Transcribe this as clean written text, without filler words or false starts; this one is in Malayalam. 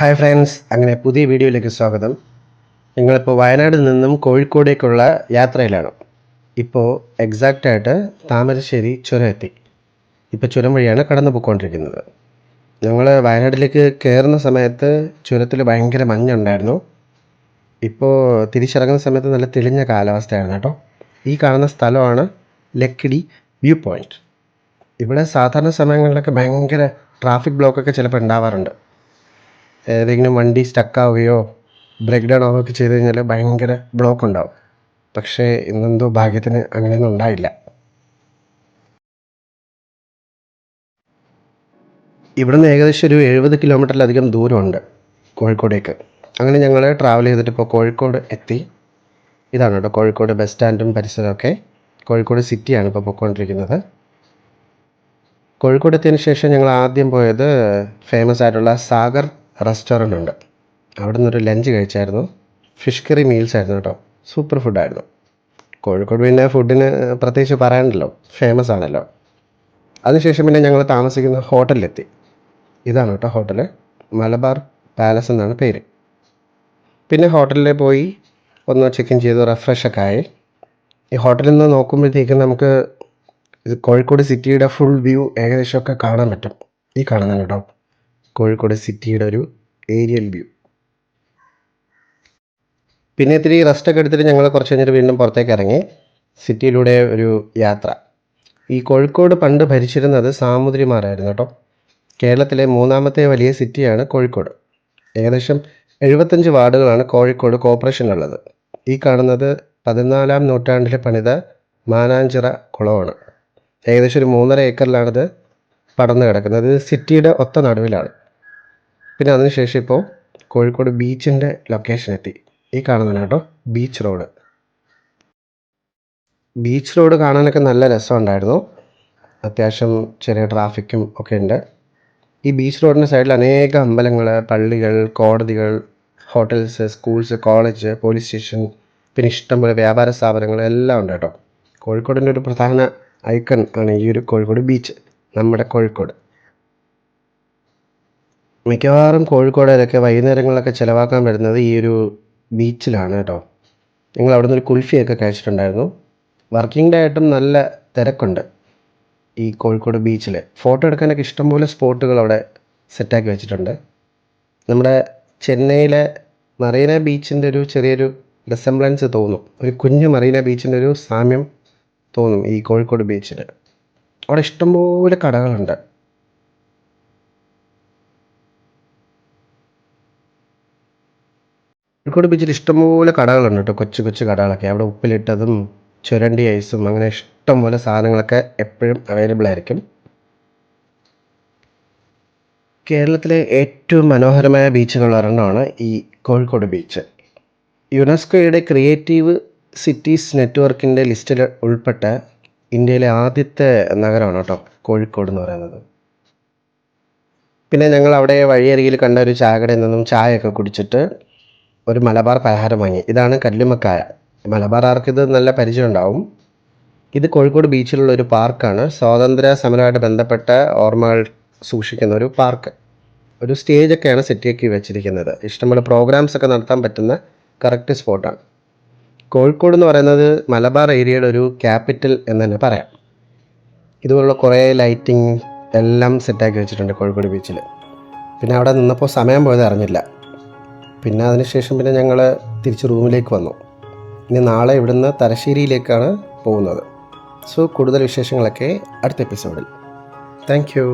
ഹായ് ഫ്രണ്ട്സ്, അങ്ങനെ പുതിയ വീഡിയോയിലേക്ക് സ്വാഗതം. നിങ്ങളിപ്പോൾ വയനാട്ടിൽ നിന്നും കോഴിക്കോടേക്കുള്ള യാത്രയിലാണ്. ഇപ്പോൾ എക്സാക്റ്റായിട്ട് താമരശ്ശേരി ചുരം എത്തി. ഇപ്പോൾ ചുരം വഴിയാണ് കടന്നു പോയിക്കൊണ്ടിരിക്കുന്നത്. ഞങ്ങൾ വയനാട്ടിലേക്ക് കയറുന്ന സമയത്ത് ചുരത്തിൽ ഭയങ്കര മഞ്ഞുണ്ടായിരുന്നു. ഇപ്പോൾ തിരിച്ചിറങ്ങുന്ന സമയത്ത് നല്ല തെളിഞ്ഞ കാലാവസ്ഥയായിരുന്നു കേട്ടോ. ഈ കാണുന്ന സ്ഥലമാണ് ലക്കിടി വ്യൂ പോയിൻറ്റ്. ഇവിടെ സാധാരണ സമയങ്ങളിലൊക്കെ ഭയങ്കര ട്രാഫിക് ബ്ലോക്കൊക്കെ ചിലപ്പോൾ ഉണ്ടാവാറുണ്ട്. ഏതെങ്കിലും വണ്ടി സ്റ്റക്കാവുകയോ ബ്രേക്ക് ഡൗൺ ആവുകയൊക്കെ ചെയ്ത് കഴിഞ്ഞാൽ ഭയങ്കര ബ്ലോക്ക് ഉണ്ടാവും. പക്ഷേ ഇന്നെന്തോ ഭാഗ്യത്തിന് അങ്ങനെയൊന്നും ഉണ്ടായില്ല. ഇവിടുന്ന് ഏകദേശം ഒരു 70 കിലോമീറ്ററിലധികം ദൂരമുണ്ട് കോഴിക്കോടേക്ക്. അങ്ങനെ ഞങ്ങൾ ട്രാവൽ ചെയ്തിട്ട് ഇപ്പോൾ കോഴിക്കോട് എത്തി. ഇതാണ് കേട്ടോ കോഴിക്കോട് ബസ് സ്റ്റാൻഡും പരിസരമൊക്കെ. കോഴിക്കോട് സിറ്റിയാണ് ഇപ്പോൾ പോയിക്കൊണ്ടിരിക്കുന്നത്. കോഴിക്കോട് എത്തിയതിന് ശേഷം ഞങ്ങൾ ആദ്യം പോയത് ഫേമസ് ആയിട്ടുള്ള സാഗർ റെസ്റ്റോറൻ്റ് ഉണ്ട്. അവിടെ നിന്നൊരു ലഞ്ച് കഴിച്ചായിരുന്നു. ഫിഷ് കറി മീൽസ് ആയിരുന്നു കേട്ടോ. സൂപ്പർ ഫുഡായിരുന്നു. കോഴിക്കോട് പിന്നെ ഫുഡിന് പ്രത്യേകിച്ച് പറയാനുണ്ടല്ലോ, ഫേമസ് ആണല്ലോ. അതിനുശേഷം പിന്നെ ഞങ്ങൾ താമസിക്കുന്ന ഹോട്ടലിലെത്തി. ഇതാണ് കേട്ടോ ഹോട്ടൽ, മലബാർ പാലസ് എന്നാണ് പേര്. പിന്നെ ഹോട്ടലിൽ പോയി ഒന്ന് ചെക്ക് ഇൻ ചെയ്ത് റിഫ്രഷൊക്കെ ആയി. ഈ ഹോട്ടലിൽ നിന്ന് നോക്കുമ്പോഴത്തേക്കും നമുക്ക് ഇത് കോഴിക്കോട് സിറ്റിയുടെ ഫുൾ വ്യൂ ഏകദേശമൊക്കെ കാണാൻ പറ്റും. ഈ കാണുന്നത് കേട്ടോ കോഴിക്കോട് സിറ്റിയുടെ ഒരു ഏരിയൽ വ്യൂ. പിന്നെ ഇത്തിരി റെസ്റ്റൊക്കെ എടുത്തിട്ട് ഞങ്ങൾ കുറച്ച് കഴിഞ്ഞിട്ട് വീണ്ടും പുറത്തേക്ക് ഇറങ്ങി. സിറ്റിയിലൂടെ ഒരു യാത്ര. ഈ കോഴിക്കോട് പണ്ട് ഭരിച്ചിരുന്നത് സാമൂതിരിമാരായിരുന്നു കേട്ടോ. കേരളത്തിലെ 3ാമത്തെ വലിയ സിറ്റിയാണ് കോഴിക്കോട്. ഏകദേശം 75 വാർഡുകളാണ് കോഴിക്കോട് കോർപ്പറേഷനുള്ളത്. ഈ കാണുന്നത് 14ാം നൂറ്റാണ്ടിൽ പണിത മാനാഞ്ചിറ കുളമാണ്. ഏകദേശം ഒരു 3.5 ഏക്കറിലാണിത് പടർന്നു കിടക്കുന്നത്. ഇത് സിറ്റിയുടെ ഒത്ത നടുവിലാണ്. പിന്നെ അതിനുശേഷം ഇപ്പോൾ കോഴിക്കോട് ബീച്ചിൻ്റെ ലൊക്കേഷൻ എത്തി. ഈ കാണുന്നതാണ് കേട്ടോ ബീച്ച് റോഡ്. ബീച്ച് റോഡ് കാണാനൊക്കെ നല്ല രസമുണ്ടായിരുന്നു. അത്യാവശ്യം ചെറിയ ട്രാഫിക്കും ഒക്കെ ഉണ്ട്. ഈ ബീച്ച് റോഡിൻ്റെ സൈഡിൽ അനേകം അമ്പലങ്ങൾ, പള്ളികൾ, കോടതികൾ, hotels, schools, college, police station, പിന്നെ ഇഷ്ടംപോലെ വ്യാപാര സ്ഥാപനങ്ങൾ എല്ലാം ഉണ്ട് കേട്ടോ. കോഴിക്കോടിൻ്റെ ഒരു പ്രധാന ഐക്കൺ ആണ് ഈ ഒരു കോഴിക്കോട് ബീച്ച്, നമ്മുടെ കോഴിക്കോട്. മിക്കവാറും കോഴിക്കോടുകാരൊക്കെ വൈകുന്നേരങ്ങളിലൊക്കെ ചിലവാക്കാൻ വരുന്നത് ഈ ഒരു ബീച്ചിലാണ് കേട്ടോ. ഞങ്ങൾ അവിടെ നിന്നൊരു കുൽഫിയൊക്കെ കഴിച്ചിട്ടുണ്ടായിരുന്നു. വർക്കിംഗ് ഡേ ആയിട്ടും നല്ല തിരക്കുണ്ട് ഈ കോഴിക്കോട് ബീച്ചിൽ. ഫോട്ടോ എടുക്കാനൊക്കെ ഇഷ്ടംപോലെ സ്പോട്ടുകൾ അവിടെ സെറ്റാക്കി വെച്ചിട്ടുണ്ട്. നമ്മുടെ ചെന്നൈയിലെ മറീന ബീച്ചിൻ്റെ ഒരു ചെറിയൊരു റിസംബ്ലൻസ് തോന്നും. ഒരു കുഞ്ഞു മറീന ബീച്ചിൻ്റെ ഒരു സാമ്യം തോന്നും ഈ കോഴിക്കോട് ബീച്ചിൽ. അവിടെ ഇഷ്ടംപോലെ കടകളുണ്ട്. കോഴിക്കോട് ബീച്ചിൽ ഇഷ്ടംപോലെ കടകളുണ്ട് കേട്ടോ. കൊച്ചു കൊച്ചു കടകളൊക്കെ. അവിടെ ഉപ്പിലിട്ടതും ചുരണ്ടി ഐസും അങ്ങനെ ഇഷ്ടംപോലെ സാധനങ്ങളൊക്കെ എപ്പോഴും അവൈലബിൾ ആയിരിക്കും. കേരളത്തിലെ ഏറ്റവും മനോഹരമായ ബീച്ചുകളിൽ ഒരെണ്ണമാണ് ഈ കോഴിക്കോട് ബീച്ച്. യുനെസ്കോയുടെ ക്രിയേറ്റീവ് സിറ്റീസ് നെറ്റ്വർക്കിൻ്റെ ലിസ്റ്റിൽ ഉൾപ്പെട്ട ഇന്ത്യയിലെ ആദ്യത്തെ നഗരമാണ് കേട്ടോ കോഴിക്കോട് എന്ന് പറയുന്നത്. പിന്നെ ഞങ്ങൾ അവിടെ വഴിയരികിൽ കണ്ട ഒരു ചായക്കടയിൽ നിന്നും ചായയൊക്കെ കുടിച്ചിട്ട് ഒരു മലബാർ പലഹാരം വാങ്ങി. ഇതാണ് കല്ലുമ്മക്കായ. മലബാർ ആർക്കിത് നല്ല പരിചയം ഉണ്ടാവും. ഇത് കോഴിക്കോട് ബീച്ചിലുള്ള ഒരു പാർക്കാണ്. സ്വാതന്ത്ര്യ സമരമായിട്ട് ബന്ധപ്പെട്ട ഓർമ്മകൾ സൂക്ഷിക്കുന്ന ഒരു പാർക്ക്. ഒരു സ്റ്റേജൊക്കെയാണ് സെറ്റാക്കി വെച്ചിരിക്കുന്നത്. ഇഷ്ടംപോലെ പ്രോഗ്രാംസ് ഒക്കെ നടത്താൻ പറ്റുന്ന കറക്റ്റ് സ്പോട്ടാണ്. കോഴിക്കോട് എന്ന് പറയുന്നത് മലബാർ ഏരിയയുടെ ഒരു ക്യാപിറ്റൽ എന്ന് തന്നെ പറയാം. ഇതുപോലുള്ള കുറേ ലൈറ്റിങ് എല്ലാം സെറ്റാക്കി വെച്ചിട്ടുണ്ട് കോഴിക്കോട് ബീച്ചിൽ. പിന്നെ അവിടെ നിന്നപ്പോൾ സമയം പോയത് അറിഞ്ഞില്ല. പിന്നെ അതിനുശേഷം പിന്നെ ഞങ്ങൾ തിരിച്ച് റൂമിലേക്ക് വന്നു. ഇനി നാളെ ഇവിടുന്ന് തലശ്ശേരിയിലേക്കാണ് പോകുന്നത്. സോ കൂടുതൽ വിശേഷങ്ങളൊക്കെ അടുത്ത എപ്പിസോഡിൽ. Thank you.